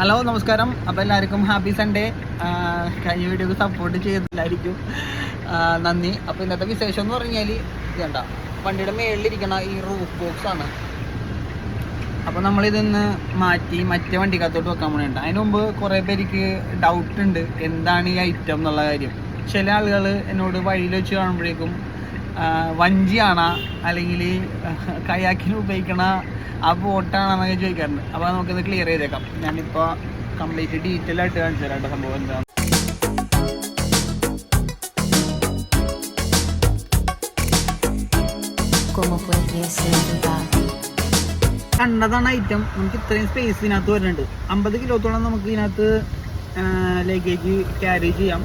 Hello നമസ്കാരം. അപ്പോൾ എല്ലാവർക്കും ഹാപ്പി സൺഡേ. കഴിഞ്ഞ വീഡിയോക്ക് സപ്പോർട്ട് ചെയ്തില്ലായിരിക്കും, നന്ദി. അപ്പോൾ ഇന്നത്തെ വിശേഷം എന്ന് പറഞ്ഞാൽ ഇതേണ്ട വണ്ടിയുടെ മേളിലിരിക്കണ ഈ റൂഫ് ബോക്സ് ആണ്. അപ്പോൾ നമ്മളിതൊന്ന് മാറ്റി മറ്റേ വണ്ടിക്കകത്തോട്ട് വെക്കാൻ വേണ്ടിയിട്ട്. അതിന് മുമ്പ് കുറേ പേർക്ക് ഡൗട്ട് ഉണ്ട് എന്താണ് ഈ ഐറ്റം എന്നുള്ള കാര്യം. ചില ആളുകൾ എന്നോട് വഴിയിൽ വെച്ച് കാണുമ്പോഴേക്കും വഞ്ചിയാണോ അല്ലെങ്കിൽ കയാക്കിന് ഉപയോഗിക്കണ ആ ബോട്ടാണെന്നൊക്കെ ചോദിക്കാറുണ്ട്. അപ്പോൾ നമുക്കിത് ക്ലിയർ ചെയ്തേക്കാം. ഞാനിപ്പോൾ കംപ്ലീറ്റ് ഡീറ്റെയിൽ ആയിട്ട് കാണിച്ചു തരാം സംഭവം എന്താണ്. കണ്ടതാണ് ഐറ്റം. നമുക്ക് ഇത്രയും സ്പേസ് ഇതിനകത്ത് വരുന്നുണ്ട്. 50 കിലോത്തോളം നമുക്ക് ഇതിനകത്ത് ലഗേജ് ക്യാരി ചെയ്യാം.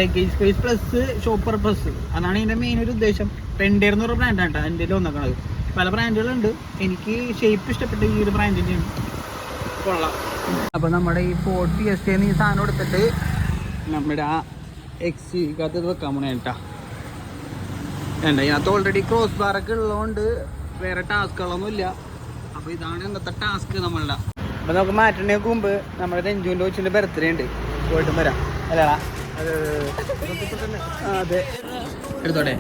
Luggage space plus shop purpose, അതാണ് ഇതിൻ്റെ മെയിൻ ഒരു ഉദ്ദേശം. പെൻഡെയർ എന്ന് പറഞ്ഞ ബ്രാൻഡാണ് കേട്ടോ എൻ്റെ വന്നേക്കണത്. പല ബ്രാൻഡുകളുണ്ട്, എനിക്ക് ഷേപ്പ് ഇഷ്ടപ്പെട്ട ഈ ഒരു ബ്രാൻഡിൻ്റെയാണ്, കൊള്ളാം. അപ്പോൾ നമ്മുടെ ഈ 40 ST ഈ സാധനം എടുത്തിട്ട് നമ്മുടെ ആ XC-കകത്ത് ഇത് വെക്കാൻ പോണേ കേട്ടോ. വേണ്ട, ഇതിനകത്ത് ഓൾറെഡി ക്രോസ് ബാറൊക്കെ ഉള്ളതുകൊണ്ട് വേറെ ടാസ്കുകളൊന്നുമില്ല. അപ്പോൾ ഇതാണ് ഇന്നത്തെ ടാസ്ക് നമ്മളുടെ. അപ്പോൾ നമുക്ക് മാറ്റണേക്ക് മുമ്പ് നമ്മുടെ രഞ്ജുവിൻ്റെ കൊച്ചിൻ്റെ ബർത്ത്ഡേ ഉണ്ട്, പോയിട്ടും വരാം അല്ലടാ. അതെ, എടുത്തോട്ടെ.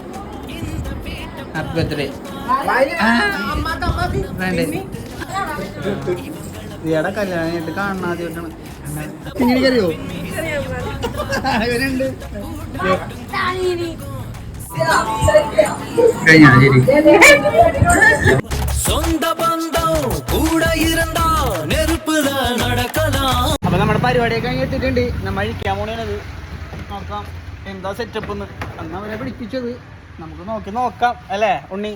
Happy birthday. വേണ്ടേ, ഇയാടെ കല്യാണമായിട്ട് കാണുന്ന ആദ്യമായിട്ടാണ്. ഇങ്ങനെക്കറിയോ ഇവരുണ്ട് കഴിഞ്ഞാ ശരി. അപ്പൊ നമ്മുടെ പരിപാടിയൊക്കെ കഴിഞ്ഞ് എത്തിയിട്ടുണ്ട്. നമ്മൾ അഴിക്കാൻ പോണത് നോക്കാം എന്താ സെറ്റപ്പ് എന്ന്. അന്ന് അവരെ പിടിപ്പിച്ചത് നമുക്ക് നോക്കാം അല്ലേ ഉണ്ണി.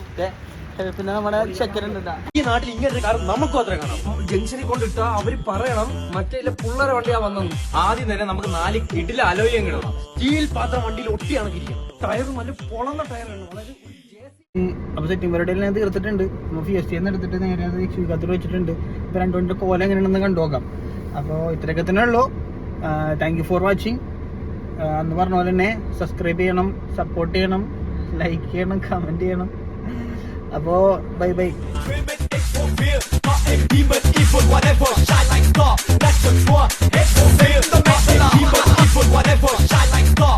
പിന്നെ നമ്മുടെ ചെക്കനുണ്ട്. ഈ നാട്ടിൽ ഇങ്ങനെ കാരണം നമുക്ക് മാത്രമേ കാണാം. ജംഗ്ഷനിൽ കൊണ്ടിട്ടാ അവര് പറയണം മറ്റേ പിള്ളേരെ വണ്ടിയാ വന്നെന്ന്. ആദ്യം തന്നെ നമുക്ക് 4 കിടില അലോയം കിടണം. സ്റ്റീൽ പാത്രം വണ്ടിയിൽ ഒട്ടിയാണ് ഇരിക്കുന്നത്. ടയർ നല്ല പൊളന്ന ടയറാണ്. വളരെ അപ്പൊ സെറ്റിംഗ് പരിപാടിയിൽ ഞാൻ തീർത്തിട്ടുണ്ട്. നമ്മൾ ഫിയസ്റ്റ് എടുത്തിട്ട് നേരെ അത് XC-കകത്ത് വെച്ചിട്ടുണ്ട്. ഇപ്പൊ 2 വണ്ടിയുടെ കോല എങ്ങനെയാണെന്ന് കണ്ടുനോക്കാം. അപ്പോൾ ഇത്രയൊക്കെ തന്നെ ഉള്ളൂ. Thank you for watching. അന്ന് പറഞ്ഞ പോലെ തന്നെ സബ്സ്ക്രൈബ് ചെയ്യണം, സപ്പോർട്ട് ചെയ്യണം, ലൈക്ക് ചെയ്യണം, കമന്റ് ചെയ്യണം. അപ്പോൾ bye bye. Whatever, shine like star. That's the one. It's the fear. The man, shine like star.